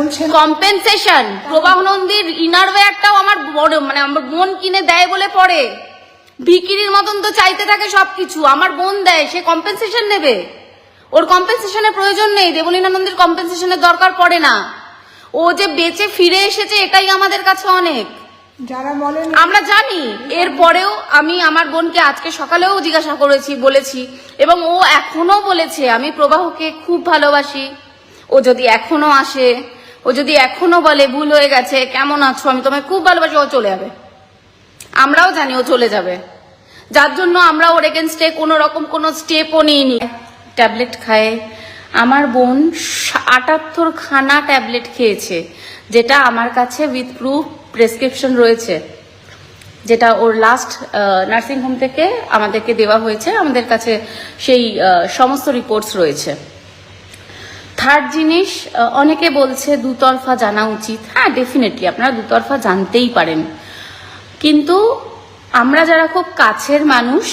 বলছেন কম্পেনসেশন। প্রবাহ নন্দীর ইনারওয়্যারটাও আমার মানে আমার বোন কিনে দেয় বলে পরে ভিকিরির মতন তো চাইতে থাকে সবকিছু, আমার বোন দেয়, সে কম্পেনসেশন নেবে? ওর কম্পেনসেশনের প্রয়োজন নেই, দেবলীনা নন্দীর কম্পেনসেশনের দরকার পড়ে না। ও যে বেঁচে ফিরে এসেছে এটাই আমাদের কাছে অনেক। যারা বলেন আমরা জানি। এরপরেও আমি আমার বোনকে আজকে সকালেও জিজ্ঞাসা করেছি, বলেছি, এবং ও এখনো বলেছে আমি প্রবাহকে খুব ভালোবাসি। ও যদি এখনো আসে, ও যদি এখনো বলে ভুল হয়ে গেছে, কেমন আছো, আমি তোমায় খুব ভালোবাসি, ও চলে যাবে। আমরাও জানি ও চলে যাবে, যার জন্য আমরা ওর এগেনস্টে কোনো রকম কোনো স্টেপও নিইনি। ট্যাবলেট খায় আমার বোন 78 খানা ট্যাবলেট খেয়েছে, যেটা আমার কাছে উইথ প্রুফ প্রেসক্রিপশন রয়েছে, যেটা ওর লাস্ট নার্সিং হোম থেকে আমাদেরকে দেওয়া হয়েছে, আমাদের কাছে সেই সমস্ত রিপোর্টস রয়েছে। থার্ড জিনিস, অনেকে বলছে দুতরফা জানা উচিত। হ্যাঁ, ডেফিনেটলি আপনারা দুতরফা জানতেই পারেন, কিন্তু আমরা যারা খুব কাছের মানুষ,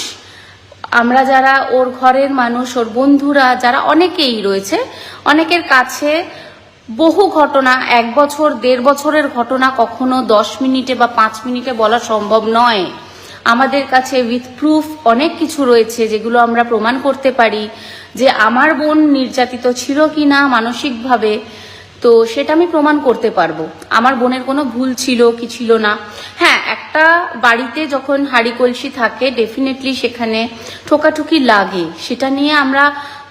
আমরা যারা ওর ঘরের মানুষ, ওর বন্ধুরা যারা অনেকেই রয়েছে, অনেকের কাছে বহু ঘটনা, 1 বছর 1.5 বছরের ঘটনা কখনো 10 মিনিটে বা 5 মিনিটে বলা সম্ভব নয়। আমাদের কাছে উইথ প্রুফ অনেক কিছু রয়েছে যেগুলো আমরা প্রমাণ করতে পারি যে আমার বোন নির্যাতিত ছিল কিনা মানসিকভাবে, তো সেটা আমি প্রমাণ করতে পারবো। আমার বোনের কোনো ভুল ছিল কি ছিল না। হ্যাঁ, একটা বাড়িতে যখন হাঁড়ি কলসি থাকে ডেফিনেটলি সেখানে ঠোকাঠুকি লাগে, সেটা নিয়ে আমরা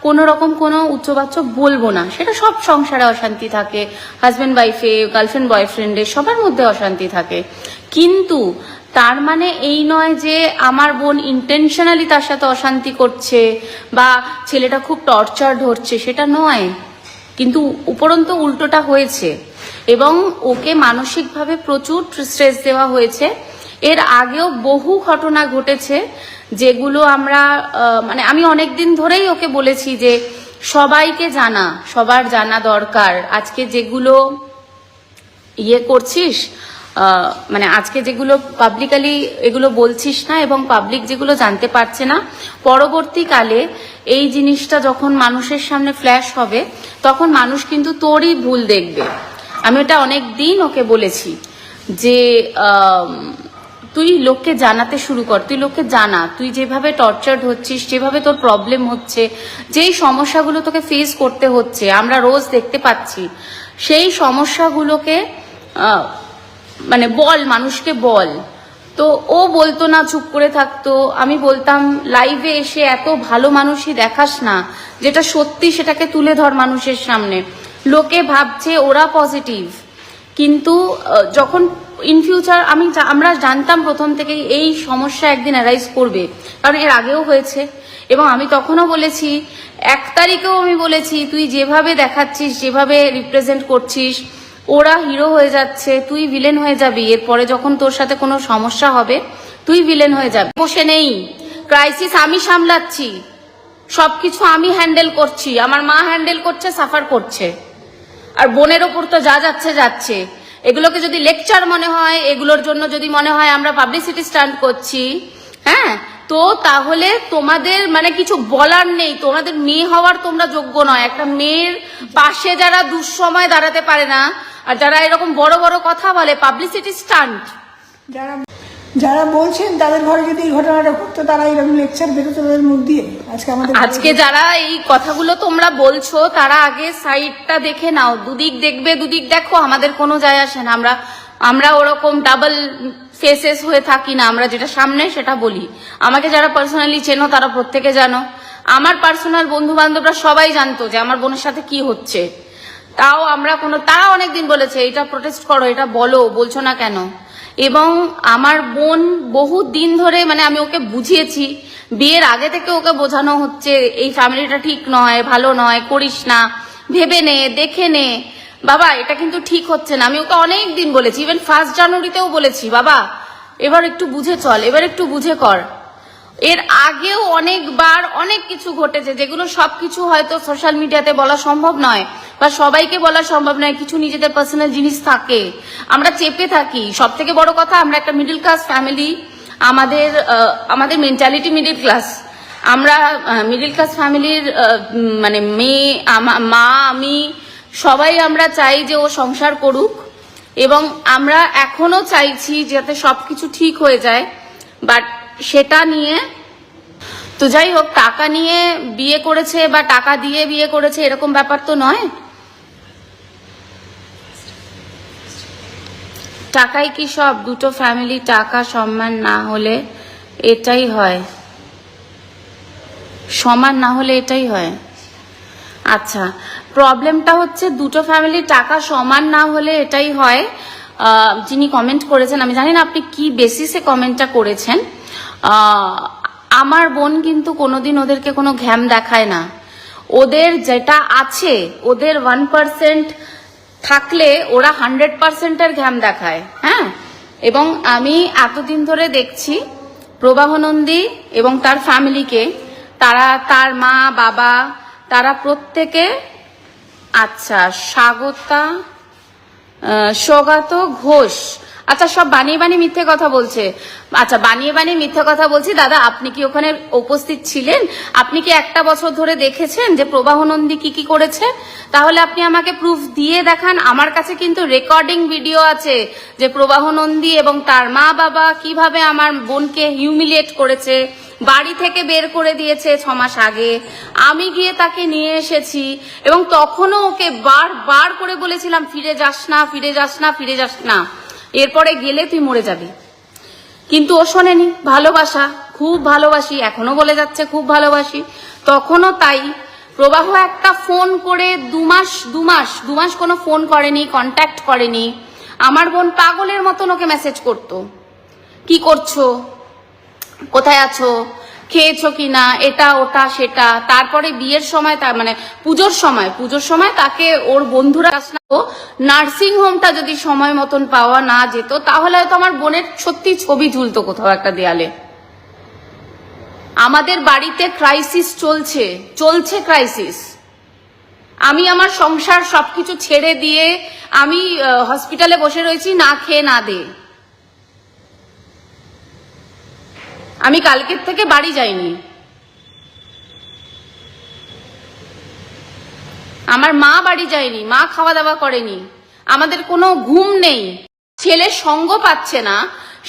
কোনো রকম কোনো উচ্চবাচ্য বলবো না, সেটা সব সংসারে অশান্তি থাকে, হাজব্যান্ড ওয়াইফে, গার্লফ্রেন্ড বয়ফ্রেন্ডে সবার মধ্যে অশান্তি থাকে, কিন্তু তার মানে এই নয় যে আমার বোন ইন্টেনশনালি তার সাথে অশান্তি করছে বা ছেলেটা খুব টর্চার হচ্ছে, সেটা নয়। কিন্তু উপরন্ত উল্টোটা হয়েছে এবং ওকে মানসিকভাবে প্রচুর স্ট্রেস দেওয়া হয়েছে। এর আগেও বহু ঘটনা ঘটেছে যেগুলো আমরা মানে আমি অনেকদিন ধরেই ওকে বলেছি যে সবাইকে জানা, সবার জানা দরকার। আজকে যেগুলো করছিস, মানে আজকে যেগুলো পাবলিকালি এগুলো বলছিস না এবং পাবলিক যেগুলো জানতে পারছে না, পরবর্তীকালে এই জিনিসটা যখন মানুষের সামনে ফ্ল্যাশ হবে তখন মানুষ কিন্তু তোরই ভুল দেখবে। আমি এটা অনেক দিন ওকে বলেছি যে তুই লোককে জানাতে শুরু কর, তুই লোককে জানা, তুই যেভাবে টর্চার্ড হচ্ছিস, যেভাবে তোর প্রবলেম হচ্ছে, যেই সমস্যাগুলো তোকে ফেস করতে হচ্ছে আমরা রোজ দেখতে পাচ্ছি, সেই সমস্যাগুলোকে মানে বল, মানুষকে বল। তো ও বলতো না, চুপ করে থাকতো। আমি বলতাম লাইভে এসে এত ভালো মানুষই দেখাস না, যেটা সত্যি সেটাকে তুলে ধর মানুষের সামনে। লোকে ভাবছে ওরা পজিটিভ, কিন্তু যখন ইন ফিউচার আমরা জানতাম প্রথম থেকেই এই সমস্যা একদিন অ্যারাইজ করবে, কারণ এর আগেও হয়েছে। এবং আমি তখনও বলেছি, 1 তারিখেও আমি বলেছি তুই যেভাবে দেখাচ্ছিস, যেভাবে রিপ্রেজেন্ট করছিস, ওরা হিরো হয়ে যাচ্ছে, তুই ভিলেন হয়ে যাবি। এরপরে যখন তোর সাথে কোনো সমস্যা হবে তুই ভিলেন হয়ে যাবি। বসে নেই, ক্রাইসিস আমি সামলাচ্ছি, সবকিছু আমি হ্যান্ডেল করছি, আমার মা হ্যান্ডেল করছে, সাফার করছে, আর বোনের ওপর তো যা যাচ্ছে যাচ্ছে। এগুলোকে যদি লেকচার মনে হয়, এগুলোর জন্য যদি মনে হয় আমরা পাবলিসিটি স্টান্ট করছি, হ্যাঁ, তো তাহলে তোমাদের মানে কিছু বলার নেই, তোমাদের মেয়ে হওয়ার তোমরা যোগ্য নয়। একটা মেয়ের পাশে যারা দুঃসময় দাঁড়াতে পারে না আর যারা এরকম বড় বড় কথা বলে, পাবলিসিটি স্টান্ট, যারা বলছেন তাদের ঘরে যদি এই ঘটনাটা ঘটতো তারা এরকম লেকচার বেরোতো তাদের মুখ দিয়ে। আজকে যারা এই কথাগুলো তোমরা বলছো তারা আগে সাইডটা দেখে নাও, দুদিক দেখবে, দুদিক দেখো, আমাদের কোনো যায় আসে না। আমরা ওরকম ডাবল ফেসেস হয়ে থাকি না, আমরা যেটা সামনে সেটা বলি। আমাকে যারা পার্সোনালি চেনো তারা প্রত্যেকে জানো, আমার পার্সোনাল বন্ধু বান্ধবরা সবাই জানতো যে আমার বোনের সাথে কি হচ্ছে। তাও তারা অনেকদিন বলেছে এটা প্রোটেস্ট করো, এটা বলছো না কেন। এবং আমার বোন বহু দিন ধরে, মানে আমি ওকে বুঝিয়েছি, বিয়ের আগে থেকে ওকে বোঝানো হচ্ছে এই ফ্যামিলিটা ঠিক নয়, ভালো নয়, করিস না, ভেবে নে, দেখে নে বাবা, এটা কিন্তু ঠিক হচ্ছে না। আমি ওকে অনেক দিন বলেছি, ইভেন 1 জানুয়ারিতেও বলেছি, বাবা এবার একটু বুঝে চল, এবার একটু বুঝে কর। এর আগেও অনেকবার অনেক কিছু ঘটেছে যেগুলো সবকিছু হয়তো সোশ্যাল মিডিয়াতে বলা সম্ভব নয় বা সবাইকে বলা সম্ভব নয়। কিছু নিজেদের পার্সোনাল জিনিস থাকে, আমরা চেপে থাকি। সব থেকে বড় কথা, আমরা একটা মিডল ক্লাস ফ্যামিলি, আমাদের মেন্টালিটি মিডল ক্লাস। আমরা মিডল ক্লাস ফ্যামিলির মানে মেয়ে, মা, আমি সবাই আমরা চাই যে ও সংসার করুক, এবং আমরা এখনো চাইছি যাতে সবকিছু ঠিক হয়ে যায়। বাট সেটা নিয়ে তো যাই হোক, টাকা নিয়ে বিয়ে করেছে বা টাকা দিয়ে বিয়ে করেছে এরকম ব্যাপার তো নয়। টাকাই কি সব? দুটো ফ্যামিলি টাকা সম্মান না হলে এটাই হয়, সমান না হলে এটাই হয়। আচ্ছা, প্রবলেমটা হচ্ছে দুটো ফ্যামিলি টাকা সমান না হলে এটাই হয়। যিনি কমেন্ট করেছেন, আমি জানি না আপনি কি বেসিসে কমেন্টটা করেছেন। আমার বোন কিন্তু কোনোদিন ওদেরকে কোনো ঘ্যাম দেখায় না। ওদের যেটা আছে, ওদের 1% থাকলে ওরা 100%-এর ঘ্যাম দেখায়। হ্যাঁ, এবং আমি এতদিন ধরে দেখছি প্রবাহ নন্দী এবং তার ফ্যামিলিকে, তার মা বাবা তারা প্রত্যেকে, আচ্ছা সৌগত ঘোষ, আচ্ছা সব বানিয়ে বানিয়ে মিথ্যে কথা বলছে। আচ্ছা, বানিয়ে বানিয়ে মিথ্যে কথা বলছি। দাদা, আপনি কি ওখানে উপস্থিত ছিলেন? আপনি কি একটা বছর ধরে দেখেছেন যে প্রবাহ নন্দী কি কি করেছে? তাহলে আপনি আমাকে প্রুফ দিয়ে দেখান। আমার কাছে কিন্তু রেকর্ডিং ভিডিও আছে যে প্রবাহ নন্দী এবং তার মা বাবা কিভাবে আমার বোনকে হিউমিলিয়েট করেছে, বাড়ি থেকে বের করে দিয়েছে 6 মাস আগে। আমি গিয়ে তাকে নিয়ে এসেছি এবং তখনও ওকে বার করে বলেছিলাম ফিরে যাস না, ফিরে যাস না, ফিরে যাস না, এরপরে গেলে তুই মরে যাবি। কিন্তু ও শোনেনি। ভালোবাসা, খুব ভালোবাসি, এখনো বলে যাচ্ছে খুব ভালোবাসি, তখনও তাই। প্রবাহ একটা ফোন করে দু মাস কোনো ফোন করেনি, কন্ট্যাক্ট করেনি। আমার বোন পাগলের মতন ওকে মেসেজ করতো, কি করছো, কোথায় আছো, খেয়েছো কিনা, এটা ওটা সেটা। তারপরে বিয়ের সময়, তার মানে পুজোর সময় তাকে ওর বন্ধুরা, নার্সিং হোমটা যদি সময় মতন পাওয়া না যেত তাহলে হয়তো আমার বোনের সত্যি ছবি ঝুলতো কোথাও একটা দেয়ালে। আমাদের বাড়িতে ক্রাইসিস চলছে ক্রাইসিস। আমি আমার সংসার সবকিছু ছেড়ে দিয়ে আমি হসপিটালে বসে রয়েছি, না খেয়ে না দে। আমি কালকের থেকে বাড়ি যাইনি। আমার মা বাড়ি যায়নি, মা খাওয়া দাওয়া করেনি, আমাদের কোনো ঘুম নেই। ছেলে সঙ্গ পাচ্ছে না,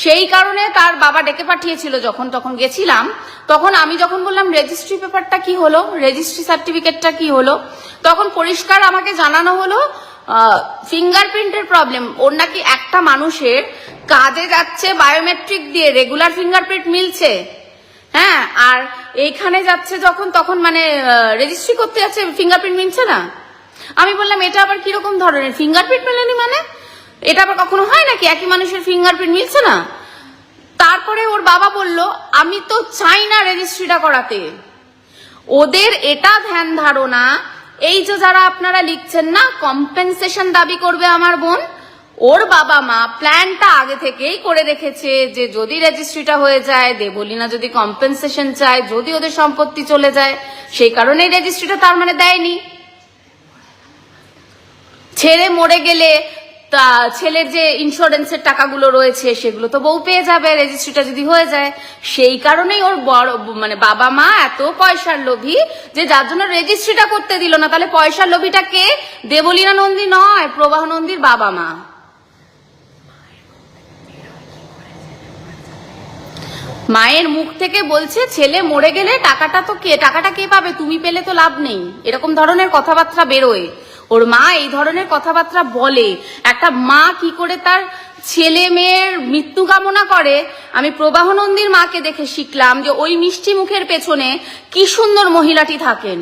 সেই কারণে তার বাবা ডেকে পাঠিয়েছিল। তখন গেছিলাম, তখন আমি যখন বললাম রেজিস্ট্রি পেপারটা কি হলো, রেজিস্ট্রি সার্টিফিকেটটা কি হলো, তখন পরিষ্কার আমাকে জানানো হলো ফিঙ্গারপ্রিন্টের প্রবলেম। ওর নাকি একটা মানুষের কাজে যাচ্ছে বায়োমেট্রিক দিয়ে, রেগুলার ফিঙ্গারপ্রিন্ট মিলছে। হ্যাঁ, আর এইখানে যাচ্ছে যখন, তখন মানে রেজিস্ট্রি করতে যাচ্ছে, ফিঙ্গারপ্রিন্ট মিলছে না। আমি বললাম এটা আবার কিরকম ধরনের ফিঙ্গারপ্রিন্ট মেলেনি, মানে এটা আবার কখনো হয় নাকি একই মানুষের ফিঙ্গারপ্রিন্ট মিলছে না? তারপরে ওর বাবা বলল আমি তো চাই না রেজিস্ট্রিটা করাতে। ওদের এটা ধ্যান ধারণা, এই যে যারা আপনারা লিখছেন না কম্পেনসেশন দাবি করবে আমার বোন, ওর বাবা মা প্ল্যানটা আগে থেকেই করে রেখেছে যে যদি রেজিস্ট্রিটা হয়ে যায়, দেবলীনা যদি কম্পেনসেশন চায়, যদি ওদের সম্পত্তি চলে যায়, সেই কারণেই রেজিস্ট্রিটা তার মানে দেয়নি। ছেড়ে মরে গেলে ছেলের যে ইন্স্যুরেন্সের টাকাগুলো রয়েছে সেগুলো তো বউ পেয়ে যাবে রেজিস্ট্রিটা যদি হয়ে যায়। সেই কারণেই ওর বড় মানে বাবা মা এত পয়সার লোভী যে যার জন্য রেজিস্ট্রিটা করতে দিল না। তাহলে পয়সার লোভীটা কে? দেবলীনা নন্দী নয়, প্রবাহ নন্দীর বাবা মা। মায়ের মুখ থেকে বলছে ছেলে মরে গেলে টাকাটা কে পাবে, তুমি পেলে তো লাভ নেই, এরকম ধরনের কথাবার্তা বেরোয়। ওর মা এই ধরনের কথাবার্তা বলে। একটা মা কি করে তার ছেলে মেয়ের মৃত্যু কামনা করে, আমি প্রবাহ নন্দীর মাকে দেখে শিখলাম যে ওই মিষ্টি মুখের পেছনে কি সুন্দর মহিলাটি থাকেন।